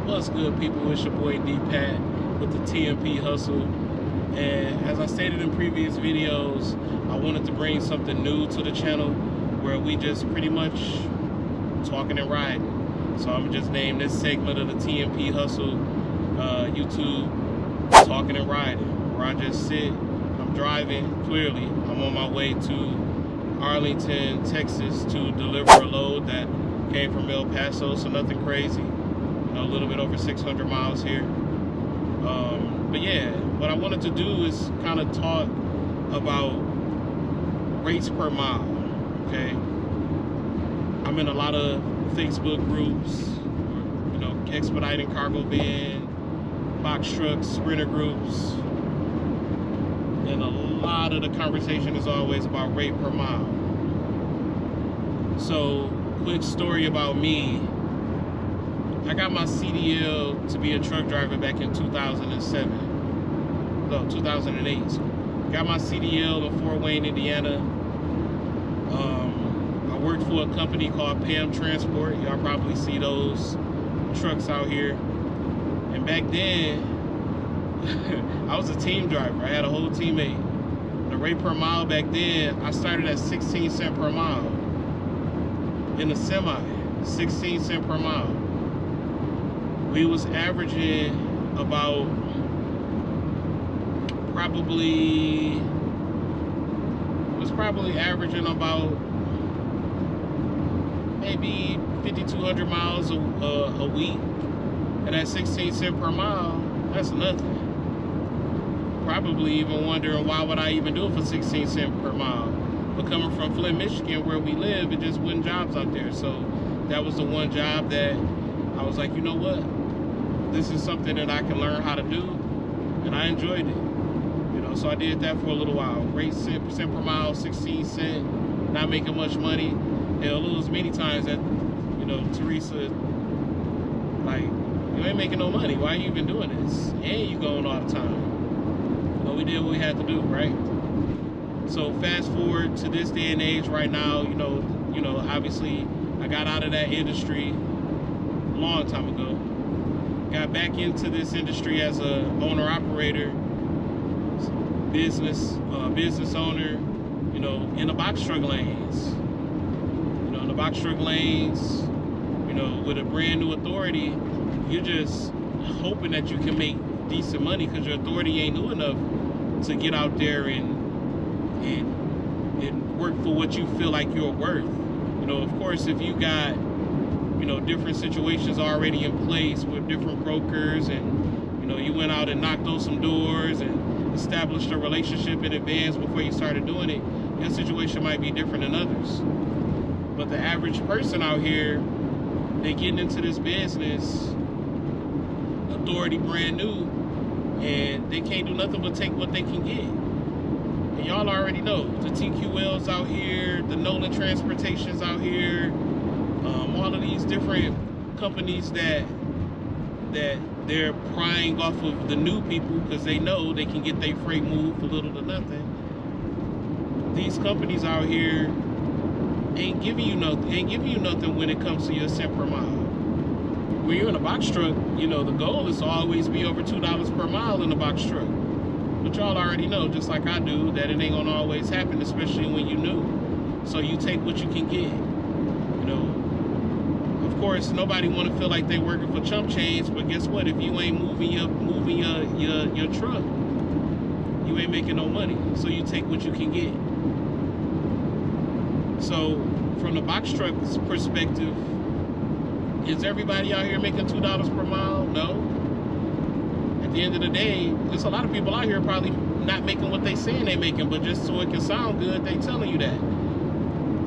What's good, people? It's your boy D-Pat with the TMP Hustle. And as I stated in previous videos, I wanted to bring something new to the channel where we just pretty much talking and riding. So I'm just name this segment of the TMP Hustle YouTube Talking and Riding, where I just sit, I'm driving, clearly, I'm on my way to Arlington, Texas to deliver a load that came from El Paso, so nothing crazy. A little bit over 600 miles here. But yeah, what I wanted to do is kind of talk about rates per mile, okay? I'm in a lot of Facebook groups, expediting cargo van, box trucks, sprinter groups, and a lot of the conversation is always about rate per mile. So, quick story about me. I got my CDL to be a truck driver back in 2008. Got my CDL in Fort Wayne, Indiana. I worked for a company called Pam Transport. Y'all probably see those trucks out here. And back then, I was a team driver. I had a whole teammate. The rate per mile back then, I started at 16 cents per mile. In the semi, 16 cents per mile. We was averaging about probably averaging about maybe 5,200 miles a week, and at 16 cents per mile, that's nothing. Probably even wondering why would I even do it for 16 cents per mile. But coming from Flint, Michigan, where we live, it just wasn't jobs out there. So that was the one job that I was like, you know what? This is something that I can learn how to do, and I enjoyed it. So I did that for a little while. Rate cent per mile, 16 cents, not making much money. Hell, it was many times that, Teresa, like, you ain't making no money. Why are you even doing this? And you going all the time. But we did what we had to do, right? So fast forward to this day and age right now, obviously I got out of that industry a long time ago. Got back into this industry as a owner-operator, business owner, in the box truck lanes. In the box truck lanes, with a brand new authority, you're just hoping that you can make decent money because your authority ain't new enough to get out there and work for what you feel like you're worth. Of course, if you got different situations already in place with different brokers, and you went out and knocked on some doors and established a relationship in advance before you started doing it, your situation might be different than others. But the average person out here, they getting into this business, authority brand new, and they can't do nothing but take what they can get. And y'all already know the TQLs out here, the Nolan Transportations out here, all of these different companies that they're prying off of the new people because they know they can get their freight moved for little to nothing. These companies out here ain't giving you nothing when it comes to your cent per mile. When you're in a box truck, the goal is to always be over $2 per mile in a box truck. But y'all already know, just like I do, that it ain't gonna always happen, especially when you're new. So you take what you can get. Of course, nobody want to feel like they working for chump change, but guess what? If you ain't moving your truck, you ain't making no money. So you take what you can get. So from the box truck perspective, is everybody out here making $2 per mile? No. At the end of the day, there's a lot of people out here probably not making what they saying they making, but just so it can sound good, they telling you that.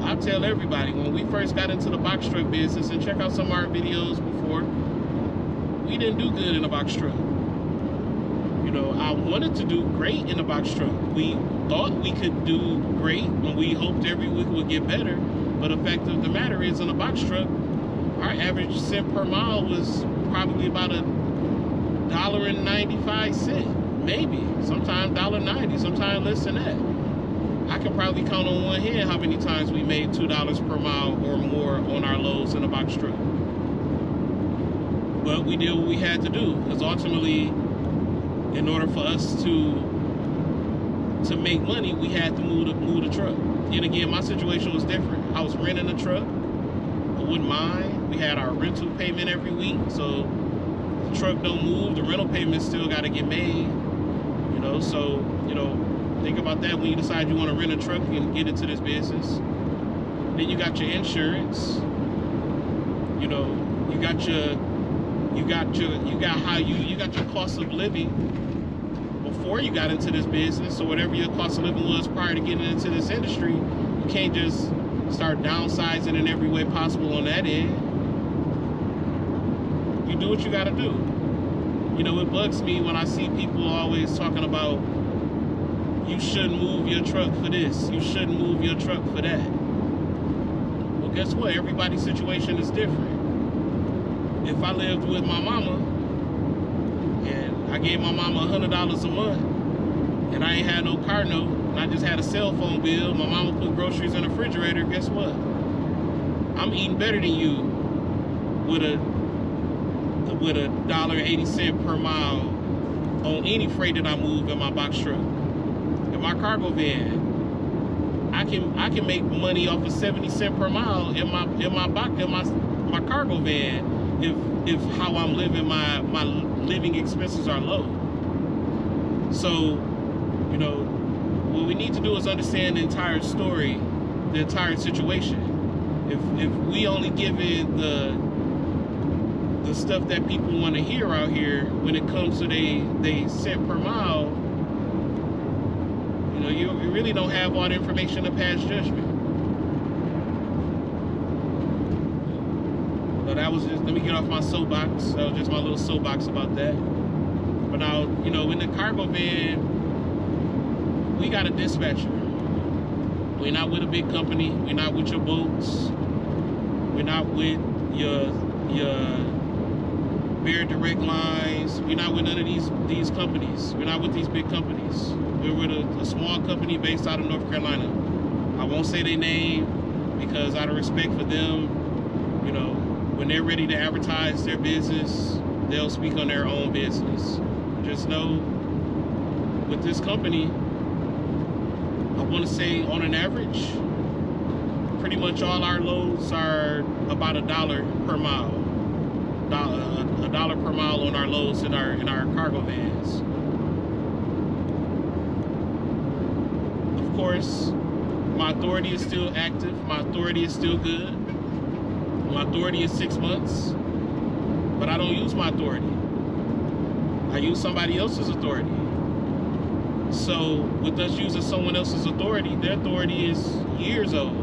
I tell everybody, when we first got into the box truck business, and check out some of our videos before, we didn't do good in the box truck. I wanted to do great in the box truck. We thought we could do great, and we hoped every week would get better. But the fact of the matter is, in a box truck, our average cent per mile was probably about $1.95, maybe. Sometimes $1.90, sometimes less than that. I can probably count on one hand how many times we made $2 per mile or more on our loads in a box truck. But we did what we had to do, because ultimately, in order for us to make money, we had to move the truck. And again, my situation was different. I was renting a truck. I wouldn't mind. We had our rental payment every week, so the truck don't move, the rental payment still got to get made. You know, so think about that when you decide you want to rent a truck and get into this business. Then you got your insurance. You know, you got your cost of living before you got into this business. So whatever your cost of living was prior to getting into this industry, you can't just start downsizing in every way possible on that end. You do what you got to do. You know, it bugs me when I see people always talking about, you shouldn't move your truck for this, you shouldn't move your truck for that. Well, guess what? Everybody's situation is different. If I lived with my mama and I gave my mama $100 a month and I ain't had no car note and I just had a cell phone bill, my mama put groceries in the refrigerator, guess what? I'm eating better than you with a $1.80 per mile on any freight that I move in my box truck. In my cargo van, I can make money off of 70 cents per mile in my cargo van if how I'm living, my living expenses are low. So, you know, what we need to do is understand the entire story, the entire situation. If we only give it the stuff that people want to hear out here when it comes to they cent per mile, you know, you really don't have all the information to pass judgment. So that was just, let me get off my soapbox. That was just my little soapbox about that. But now, you know, in the cargo van, we got a dispatcher. We're not with a big company. We're not with your boats. We're not with your Bear Direct Lines. We're not with none of these companies. We're not with these big companies. We're with a small company based out of North Carolina. I won't say their name because out of respect for them, you know, when they're ready to advertise their business, they'll speak on their own business. Just know, with this company, I want to say on an average, pretty much all our loads are about $1 per mile. $1 per mile on our loads in our cargo vans. Of course, my authority is still active. My authority is still good. My authority is 6 months, but I don't use my authority. I use somebody else's authority. So with us using someone else's authority, their authority is years old.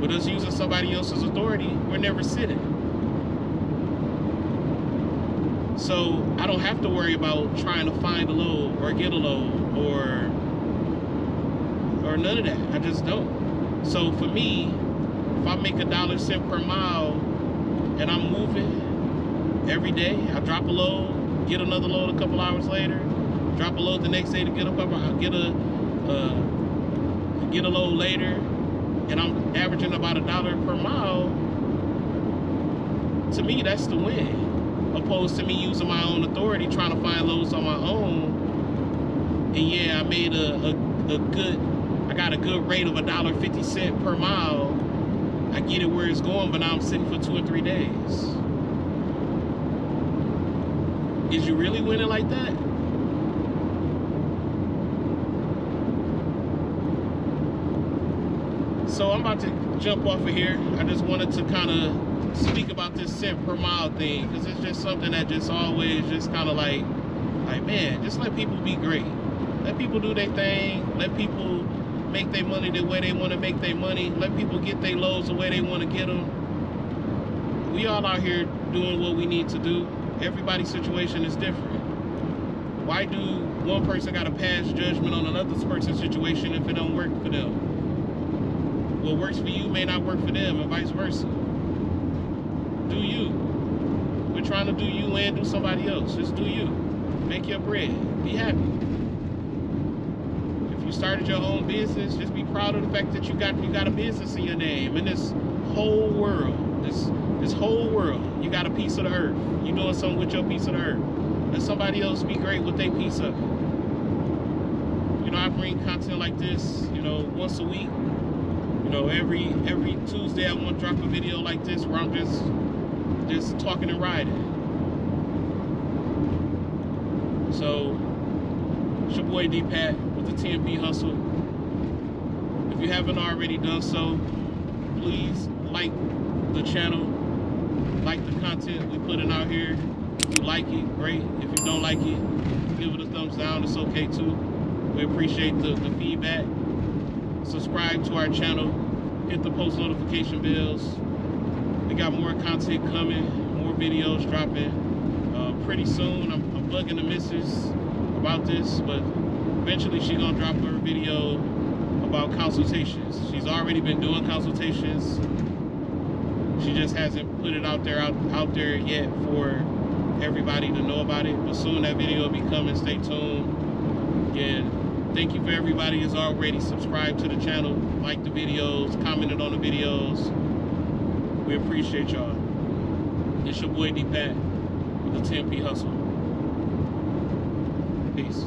With us using somebody else's authority, we're never sitting. So I don't have to worry about trying to find a load or get a load or none of that. I just don't. So for me, if I make $1 per mile and I'm moving every day, I drop a load, get another load a couple hours later, drop a load the next day to get a load later, and I'm averaging about $1 per mile. To me, that's the win. Opposed to me using my own authority, trying to find loads on my own. And yeah, I made I got a good rate of $1.50 per mile. I get it where it's going, but now I'm sitting for 2 or 3 days. Is you really winning like that? So I'm about to jump off of here. I just wanted to kind of speak about this cent per mile thing, because it's just something that just always just kind of like man, just let people be great. Let people do their thing. Let people make their money the way they want to make their money. Let people get their loads the way they want to get them. We all out here doing what we need to do. Everybody's situation is different. Why do one person got to pass judgment on another person's situation if it don't work for them? What works for you may not work for them, and vice versa. Do you. We're trying to do you and do somebody else. Just do you. Make your bread. Be happy. If you started your own business, just be proud of the fact that you got a business in your name. In this whole world, this This whole world, you got a piece of the earth. You doing something with your piece of the earth. Let somebody else be great with their piece of it. You know, I bring content like this, you know, once a week. You know, every Tuesday I want to drop a video like this where I'm just talking and riding. So, it's your boy D-Pat with the TMP Hustle. If you haven't already done so, please like the channel, like the content we putting out here. If you like it, great. If you don't like it, give it a thumbs down. It's okay too. We appreciate the feedback. Subscribe to our channel. Hit the post notification bells. We got more content coming, more videos dropping. Pretty soon, I'm bugging the missus about this, but eventually she's gonna drop her video about consultations. She's already been doing consultations. She just hasn't put it out there yet for everybody to know about it. But soon that video will be coming. Stay tuned. Yeah, thank you for everybody who's already subscribed to the channel, liked the videos, commented on the videos. We appreciate y'all. It's your boy D-Pat with the TMP Hustle. Peace.